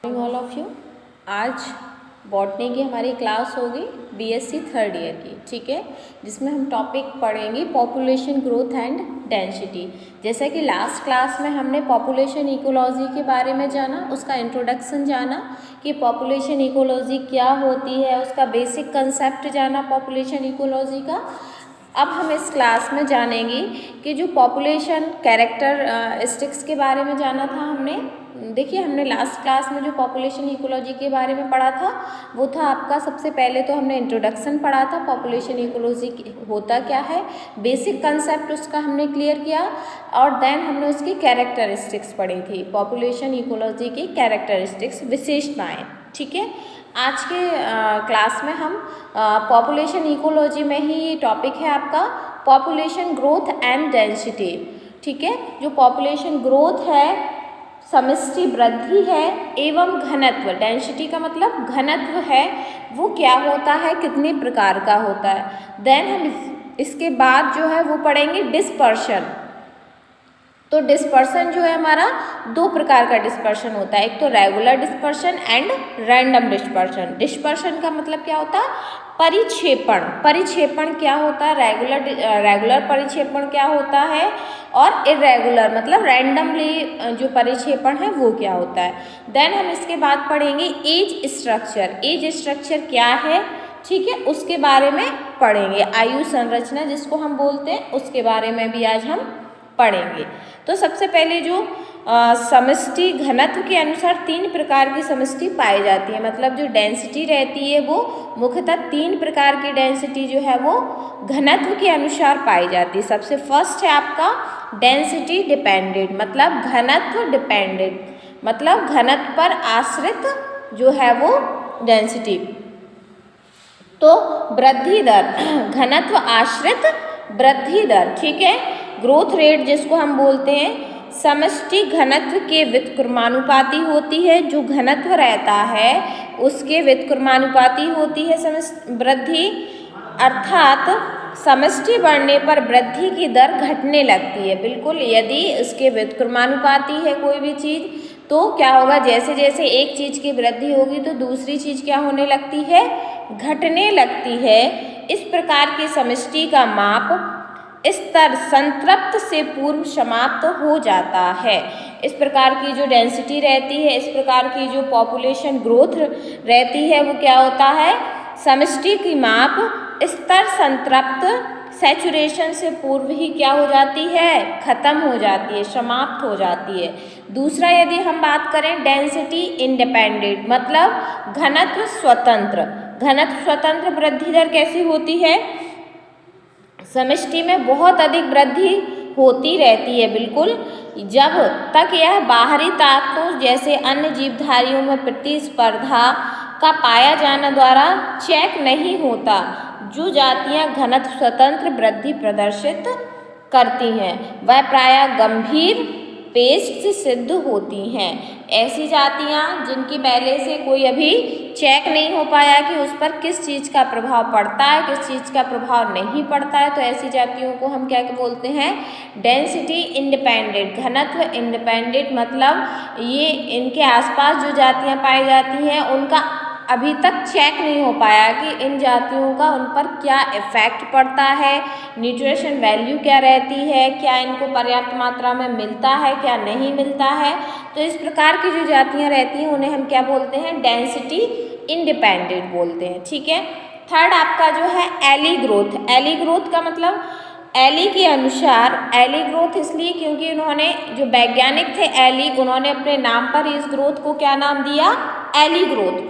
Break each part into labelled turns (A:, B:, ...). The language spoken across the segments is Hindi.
A: All of you. आज बॉटनी की हमारी क्लास होगी बीएससी थर्ड ईयर की, ठीक है, जिसमें हम टॉपिक पढ़ेंगे पॉपुलेशन ग्रोथ एंड डेंसिटी। जैसे कि लास्ट क्लास में हमने पॉपुलेशन इकोलॉजी के बारे में जाना, उसका इंट्रोडक्शन जाना कि पॉपुलेशन इकोलॉजी क्या होती है, उसका बेसिक कंसेप्ट जाना पॉपुलेशन इकोलॉजी का। अब हम इस क्लास में जानेंगे कि जो पॉपुलेशन कैरेक्टरिस्टिक्स के बारे में जाना था हमने। देखिए, हमने लास्ट क्लास में जो पॉपुलेशन इकोलॉजी के बारे में पढ़ा था वो था आपका, सबसे पहले तो हमने इंट्रोडक्शन पढ़ा था, पॉपुलेशन इकोलॉजी होता क्या है, बेसिक कंसेप्ट उसका हमने क्लियर किया, और देन हमने उसकी कैरेक्टरिस्टिक्स पढ़ी थी, पॉपुलेशन इकोलॉजी की कैरेक्टरिस्टिक्स, विशेषताएँ, ठीक है। आज के क्लास में हम पॉपुलेशन इकोलॉजी में ही टॉपिक है आपका पॉपुलेशन ग्रोथ एंड डेंसिटी, ठीक है। जो पॉपुलेशन ग्रोथ है, समष्टि वृद्धि है एवं घनत्व, डेंसिटी का मतलब घनत्व है, वो क्या होता है, कितने प्रकार का होता है। देन हम इसके बाद जो है वो पढ़ेंगे डिस्पर्शन। तो डिस्पर्शन जो है हमारा दो प्रकार का डिस्पर्शन होता है, एक तो regular dispersion and random dispersion. Dispersion का मतलब क्या होता है, परिक्षेपण। परिक्षेपण क्या होता है, रेगुलर परिक्षेपण क्या होता है, और इरेगुलर मतलब रैंडमली जो परिक्षेपण है वो क्या होता है। देन हम इसके बाद पढ़ेंगे एज स्ट्रक्चर। एज स्ट्रक्चर क्या है, ठीक है, उसके बारे में पढ़ेंगे। आयु संरचना जिसको हम बोलते हैं, उसके बारे में भी आज हम पढ़ेंगे। तो सबसे पहले जो समष्टि घनत्व के अनुसार तीन प्रकार की समष्टि पाई जाती है, मतलब जो डेंसिटी रहती है वो मुख्यतः तीन प्रकार की डेंसिटी जो है वो घनत्व के अनुसार पाई जाती है। सबसे फर्स्ट है आपका डेंसिटी डिपेंडेंट, मतलब घनत्व डिपेंडेंट, मतलब घनत्व पर आश्रित जो है वो डेंसिटी। तो वृद्धि दर, घनत्व आश्रित वृद्धि दर, ठीक है, ग्रोथ रेट जिसको हम बोलते हैं, समष्टि घनत्व के व्युत्क्रमानुपाती होती है। जो घनत्व रहता है उसके व्युत्क्रमानुपाती होती है वृद्धि, अर्थात समष्टि बढ़ने पर वृद्धि की दर घटने लगती है। बिल्कुल, यदि उसके व्युत्क्रमानुपाती है कोई भी चीज़ तो क्या होगा, जैसे जैसे एक चीज़ की वृद्धि होगी तो दूसरी चीज़ क्या होने लगती है, घटने लगती है। इस प्रकार की समष्टि का माप स्तर संतृप्त से पूर्व समाप्त हो जाता है। इस प्रकार की जो डेंसिटी रहती है, इस प्रकार की जो पॉपुलेशन ग्रोथ रहती है वो क्या होता है, समष्टि की माप स्तर संतृप्त, सैचुरेशन से पूर्व ही क्या हो जाती है, खत्म हो जाती है, समाप्त हो जाती है। दूसरा, यदि हम बात करें डेंसिटी इंडिपेंडेंट, मतलब घनत्व स्वतंत्र। घनत्व स्वतंत्र वृद्धि दर कैसी होती है, समष्टि में बहुत अधिक वृद्धि होती रहती है, बिल्कुल, जब तक यह बाहरी ताकतों जैसे अन्य जीवधारियों में प्रतिस्पर्धा का पाया जाने द्वारा चेक नहीं होता। जो जातियां घनत्व स्वतंत्र वृद्धि प्रदर्शित करती हैं वह प्रायः गंभीर पेस्ट सिद्ध होती हैं। ऐसी जातियां जिनकी पहले से कोई अभी चेक नहीं हो पाया कि उस पर किस चीज़ का प्रभाव पड़ता है, किस चीज़ का प्रभाव नहीं पड़ता है, तो ऐसी जातियों को हम क्या बोलते हैं, डेंसिटी इंडिपेंडेंट, घनत्व इंडिपेंडेंट, मतलब ये इनके आसपास जो जातियां पाई जाती हैं उनका अभी तक चेक नहीं हो पाया कि इन जातियों का उन पर क्या इफेक्ट पड़ता है, न्यूट्रिशन वैल्यू क्या रहती है, क्या इनको पर्याप्त मात्रा में मिलता है, क्या नहीं मिलता है। तो इस प्रकार की जो जातियां रहती हैं उन्हें हम क्या बोलते हैं, डेंसिटी इंडिपेंडेंट बोलते हैं, ठीक है। थर्ड आपका जो है एली ग्रोथ। एली ग्रोथ का मतलब एली के अनुसार, एली ग्रोथ इसलिए क्योंकि उन्होंने, जो वैज्ञानिक थे एली, उन्होंने अपने नाम पर इस ग्रोथ को क्या नाम दिया, एली ग्रोथ।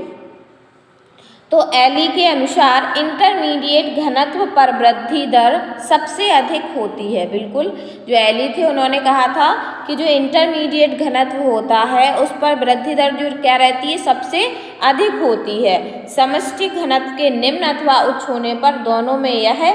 A: तो एली के अनुसार इंटरमीडिएट घनत्व पर वृद्धि दर सबसे अधिक होती है। बिल्कुल, जो एली थे उन्होंने कहा था कि जो इंटरमीडिएट घनत्व होता है उस पर वृद्धि दर जो क्या रहती है, सबसे अधिक होती है। समष्टि घनत्व के निम्न अथवा उच्च होने पर दोनों में यह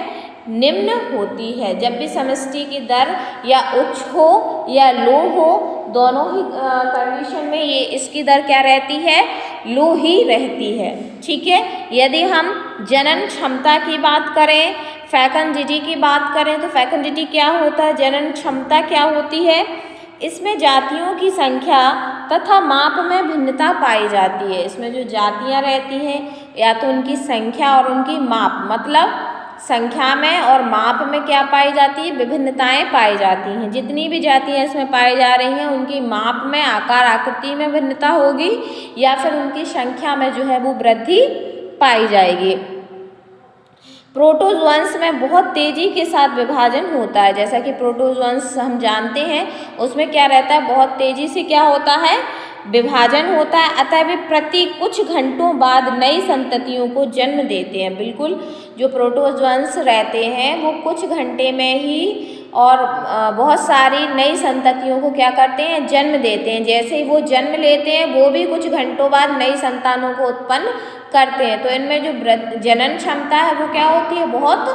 A: निम्न होती है। जब भी समष्टि की दर या उच्च हो या लो हो, दोनों ही कंडीशन में ये इसकी दर क्या रहती है, लो ही रहती है, ठीक है। यदि हम जनन क्षमता की बात करें, फेकंडिटी की बात करें, तो फेकंडिटी क्या होता है, जनन क्षमता क्या होती है, इसमें जातियों की संख्या तथा माप में भिन्नता पाई जाती है। इसमें जो जातियाँ रहती हैं या तो उनकी संख्या और उनकी माप, मतलब संख्या में और माप में क्या पाई जाती है, विभिन्नताएं पाई जाती हैं। जितनी भी जातियाँ इसमें पाई जा रही हैं उनकी माप में, आकार आकृति में भिन्नता होगी या फिर उनकी संख्या में जो है वो वृद्धि पाई जाएगी। प्रोटोजोअंस में बहुत तेजी के साथ विभाजन होता है। जैसा कि प्रोटोजोअंस हम जानते हैं उसमें क्या रहता है, बहुत तेजी से क्या होता है, विभाजन होता है। अतः वे प्रति कुछ घंटों बाद नई संततियों को जन्म देते हैं। बिल्कुल, जो प्रोटोजोअंस रहते हैं वो कुछ घंटे में ही और बहुत सारी नई संततियों को क्या करते हैं, जन्म देते हैं। जैसे ही वो जन्म लेते हैं वो भी कुछ घंटों बाद नई संतानों को उत्पन्न करते हैं। तो इनमें जो जनन क्षमता है वो क्या होती है, बहुत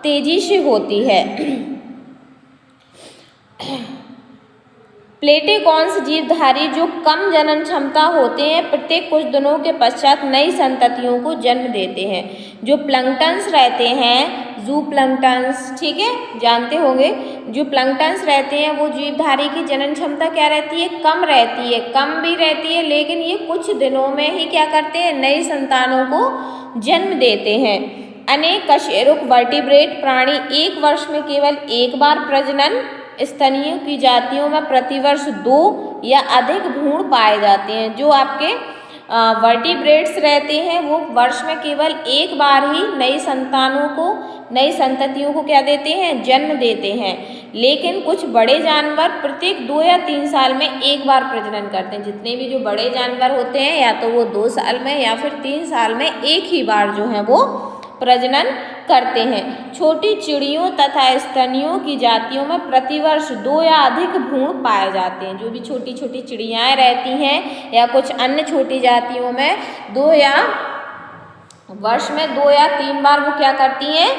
A: तेजी से होती है। प्लेटिकॉन्स जीवधारी जो कम जनन क्षमता होते हैं प्रत्येक कुछ दिनों के पश्चात नई संततियों को जन्म देते हैं। जो प्लैंक्टन्स रहते हैं, जू प्लैंक्टन्स, ठीक है, जानते होंगे, जो प्लैंक्टन्स रहते हैं वो जीवधारी की जनन क्षमता क्या रहती है, कम रहती है, कम भी रहती है, लेकिन ये कुछ दिनों में ही क्या करते हैं, नई संतानों को जन्म देते हैं। अनेक कशेरुक वर्टिब्रेट प्राणी एक वर्ष में केवल एक बार प्रजनन, स्तनियों की जातियों में प्रतिवर्ष 2 या अधिक भ्रूण पाए जाते हैं। जो आपके वर्टिब्रेट्स रहते हैं वो वर्ष में केवल एक बार ही नई संतानों को, नई संततियों को क्या देते हैं, जन्म देते हैं। लेकिन कुछ बड़े जानवर प्रत्येक 2 या 3 साल में एक बार प्रजनन करते हैं। जितने भी जो बड़े जानवर होते हैं या तो वो 2 साल में या फिर 3 साल में एक ही बार जो है वो प्रजनन करते हैं। छोटी चिड़ियों तथा स्तनियों की जातियों में प्रतिवर्ष 2 या अधिक भ्रूण पाए जाते हैं। जो भी छोटी छोटी चिड़ियाएँ रहती हैं या कुछ अन्य छोटी जातियों में 2 या वर्ष में 2 या 3 बार वो क्या करती हैं,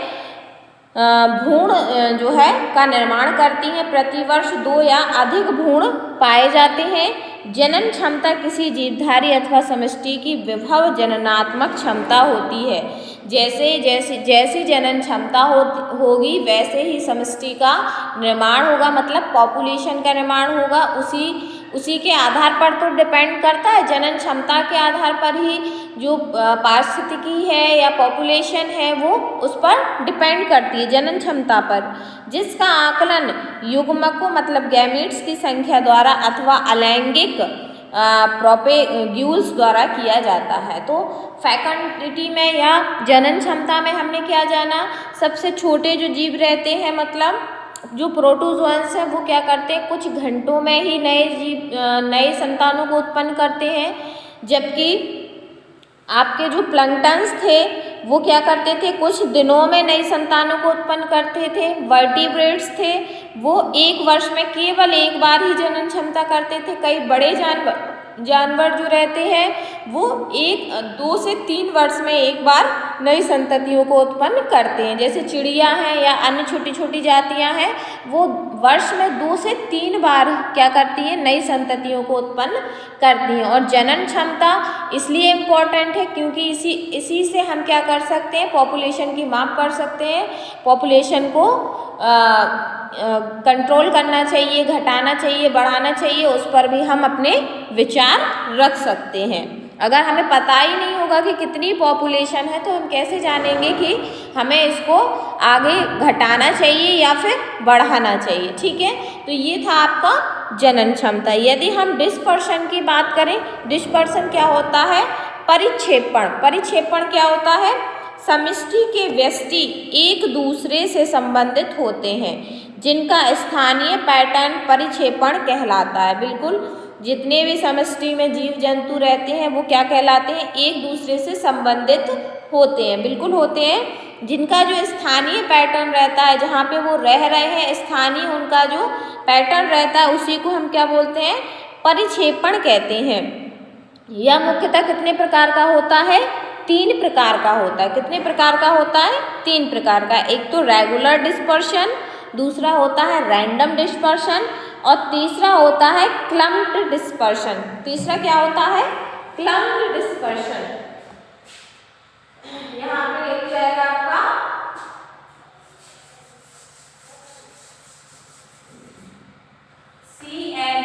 A: भ्रूण जो है का निर्माण करती हैं। प्रतिवर्ष 2 या अधिक भ्रूण पाए जाते हैं। जनन क्षमता किसी जीवधारी अथवा समष्टि की विभव जननात्मक क्षमता होती है। जैसी जनन क्षमता होगी वैसे ही समष्टि का निर्माण होगा, मतलब पॉपुलेशन का निर्माण होगा। उसी के आधार पर तो डिपेंड करता है, जनन क्षमता के आधार पर ही जो पारिस्थितिकी है या पॉपुलेशन है वो उस पर डिपेंड करती है, जनन क्षमता पर, जिसका आकलन युग्मकों मतलब गैमीट्स की संख्या द्वारा अथवा अलैंगिक प्रोपेग्यूल्स द्वारा किया जाता है। तो फैकल्टी में या जनन क्षमता में हमने क्या जाना, सबसे छोटे जो जीव रहते हैं मतलब जो प्रोटोजोअंस हैं वो क्या करते हैं, कुछ घंटों में ही नए संतानों को उत्पन्न करते हैं। जबकि आपके जो प्लैंक्टन्स थे वो क्या करते थे, कुछ दिनों में नई संतानों को उत्पन्न करते थे। वर्टिब्रेट्स थे वो एक वर्ष में केवल एक बार ही जनन क्षमता करते थे। कई बड़े जानवर जो रहते हैं वो 2 से 3 वर्ष में एक बार नई संततियों को उत्पन्न करते हैं। जैसे चिड़िया हैं या अन्य छोटी छोटी जातियां हैं वो वर्ष में 2 से 3 बार क्या करती हैं, नई संततियों को उत्पन्न करती हैं। और जनन क्षमता इसलिए इम्पॉर्टेंट है क्योंकि इसी से हम क्या कर सकते हैं, पॉपुलेशन की माप कर सकते हैं। पॉपुलेशन को कंट्रोल करना चाहिए, घटाना चाहिए, बढ़ाना चाहिए, उस पर भी हम अपने विचार रख सकते हैं। अगर हमें पता ही नहीं होगा कि कितनी पॉपुलेशन है तो हम कैसे जानेंगे कि हमें इसको आगे घटाना चाहिए या फिर बढ़ाना चाहिए, ठीक है। तो ये था आपका जनन क्षमता। यदि हम डिस्पर्शन की बात करें, डिस्पर्शन क्या होता है, परिक्षेपण। परिक्षेपण क्या होता है, समष्टि के व्यष्टि एक दूसरे से संबंधित होते हैं जिनका स्थानीय पैटर्न परिक्षेपण कहलाता है। बिल्कुल, जितने भी समष्टि में जीव जंतु रहते हैं वो क्या कहलाते हैं, एक दूसरे से संबंधित होते हैं, बिल्कुल होते हैं। जिनका जो स्थानीय पैटर्न रहता है, जहाँ पे वो रह रहे हैं, स्थानीय उनका जो पैटर्न रहता है उसी को हम क्या बोलते हैं, परिक्षेपण कहते हैं। यह मुख्यतः कितने प्रकार का होता है, 3 प्रकार का होता है। कितने प्रकार का होता है, 3 प्रकार का। एक तो रेगुलर डिस्पर्शन, दूसरा होता है रैंडम डिस्पर्शन और तीसरा होता है क्लम्प्ड डिस्पर्शन। तीसरा क्या होता है, क्लम्प्ड डिस्पर्शन। यहाँ पे लिख जाएगा आपका CLUMPD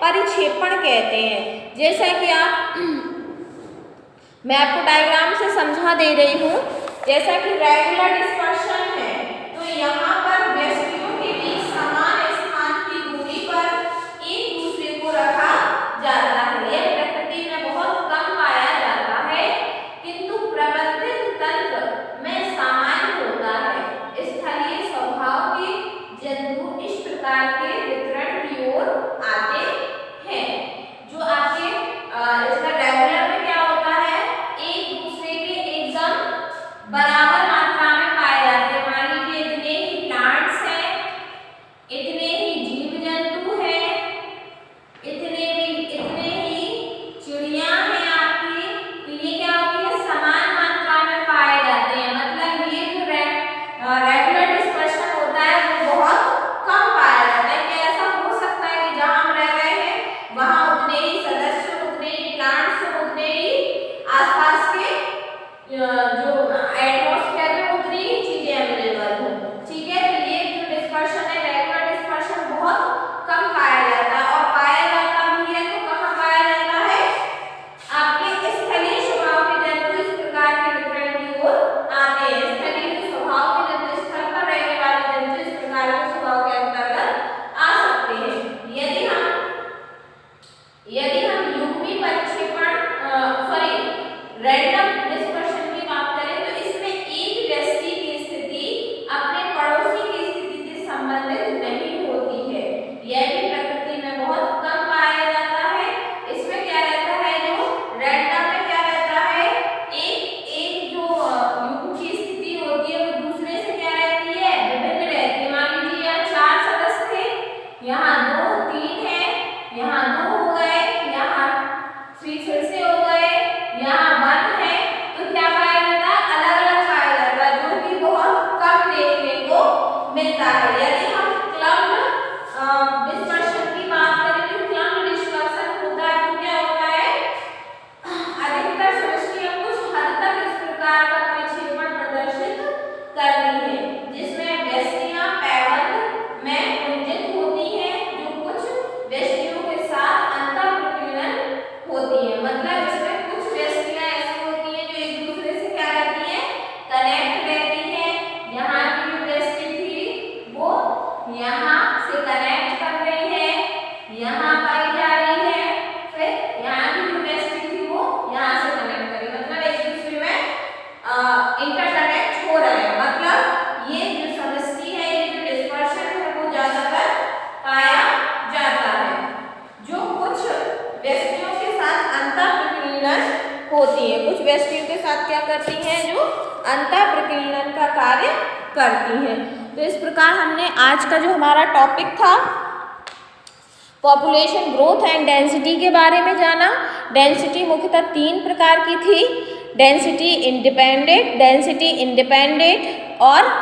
A: परिक्षेपण कहते हैं। जैसा कि आप मैं आपको डायग्राम से समझा दे रही हूँ। जैसा कि रेगुलर डिस्पर्शन है तो यहाँ पर व्यक्तियों के बीच समान स्थान की दूरी पर एक दूसरे को रखा जाता है। यह प्रकृति में बहुत कम पाया जाता है किंतु प्रबंधित तंत्र में सामान्य होता है। स्थलीय स्वभाव के जंतु इस प्रकार के वितरण की ओर आते हैं। जो आपके इसका रेगुलर में क्या होता है, एक दूसरे के एकदम बराबर मात्रा में पाए जाते हैं। मान लीजिए इतने ही प्लांट्स हैं, इतने ही जीव जंतु हैं, इतने ही चिड़िया हैं आपकी, तो ये क्या होती है, समान मात्रा में पाए जाते हैं। मतलब ये जो रेगुलर डिस्पर्शन होता है वो बहुत कम पाया जाता है। क्या ऐसा हो सकता है कि जहाँ हम रह रहे हैं वहाँ उतने ही सदस्य, उतने ही प्लांट्स, उतने ही आसपास के जो एटमॉस्फेयर में उतनी ही चीजें अवेलेबल हो। ठीक है, तो ये जो डिस्पर्शन है, रेगुलर डिस्पर्शन बहुत कम पाया जाता है। और पाया जाता भी है तो कहाँ पाया जाता है, आपके स्थलीय स्वभाव के जंतु इस प्रकार के वितरण की ओर आते हैं। स्थलीय स्वभाव के जंतु, स्थल पर रहने वाले जंतु इस प्रकार के स्वभाव के अंतर्गत आ सकते हैं। यदि हम युग्मी परिक्षेपण रैंडम डिस्पर्शन की बात करें तो इसमें एक व्यक्ति की स्थिति अपने पड़ोसी की स्थिति से संबंधित नहीं होती है। यह भी प्रकृति में बहुत कम पाया जाता है। इसमें क्या रहता है, जो रैंडम में क्या रहता है, एक जो युग्म की स्थिति होती है वो दूसरे से क्या रहती है, विभिन्न रहती है। मान लीजिए यहाँ 4 सदस्य थे, यहाँ 2 3 है, यहाँ 2 हो गए, यहाँ फिर से हो गए, यहाँ 1 है, तो क्या पाया जाता है, अलग अलग पाया जाता है, जो कि बहुत कम देखने को मिलता है। यदि हम क्लम्प्ड डिस्पर्शन की बात करें, जो क्लम्प्ड डिस्पर्शन होता है वो क्या होता है, अधिकतर समष्टियां कुछ हद तक इस प्रकार का परिक्षेपण प्रदर्शित करती है, जिसमें व्यष्टियां पैबंद में कुंजित होती हैं, जो कुछ व्यष्टियों के साथ अंतःप्रकीर्णन होती है। मतलब इसमें कुछ व्यष्टियां ऐसी होती हैं जो एक दूसरे से क्या रहती हैं, कनेक्ट रहती हैं। यहाँ की जो व्यष्टि थी वो यहाँ से कनेक्ट कर रही है, यहाँ पाई जा रही है, फिर यहाँ की जो व्यष्टि थी वो यहाँ से कनेक्ट करी, मतलब एक दूसरे में इंटरकनेक्ट हो रहे हैं। मतलब ये जो समष्टि है, ये जो डिस्पर्शन है वो ज्यादातर पाया जाता है, जो कुछ व्यक्तियों के साथ अंतःप्रकीर्णन होती है। कुछ व्यक्तियों के साथ क्या करती हैं, जो अंतःप्रकीर्णन का कार्य करती हैं। तो इस प्रकार हमने आज का जो हमारा टॉपिक था पॉपुलेशन ग्रोथ एंड डेंसिटी के बारे में जाना। डेंसिटी मुख्यतः 3 प्रकार की थी, डेंसिटी इंडिपेंडेंट और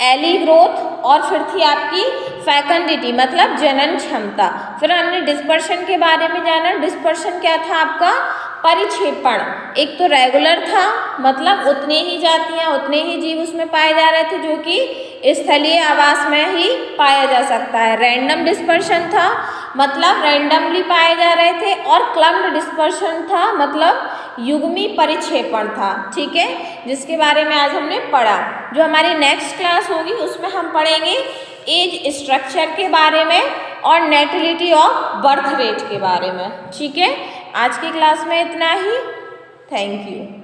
A: एली ग्रोथ, और फिर थी आपकी फैकंडिटी मतलब जनन क्षमता। फिर हमने डिस्पर्शन के बारे में जाना। डिस्पर्शन क्या था आपका, परिक्षेपण। एक तो रेगुलर था, मतलब उतने ही जातियां, उतने ही जीव उसमें पाए जा रहे थे जो कि स्थलीय आवास में ही पाया जा सकता है। रैंडम डिस्पर्शन था, मतलब रैंडमली पाए जा रहे थे। और क्लम्प्ड डिस्पर्शन था, मतलब युग्मी परिक्षेपण था। ठीक है, जिसके बारे में आज हमने पढ़ा। जो हमारी नेक्स्ट क्लास होगी उसमें हम पढ़ेंगे एज स्ट्रक्चर के बारे में और नेटिलिटी ऑफ बर्थ रेट के बारे में। ठीक है, आज की क्लास में इतना ही। Thank you.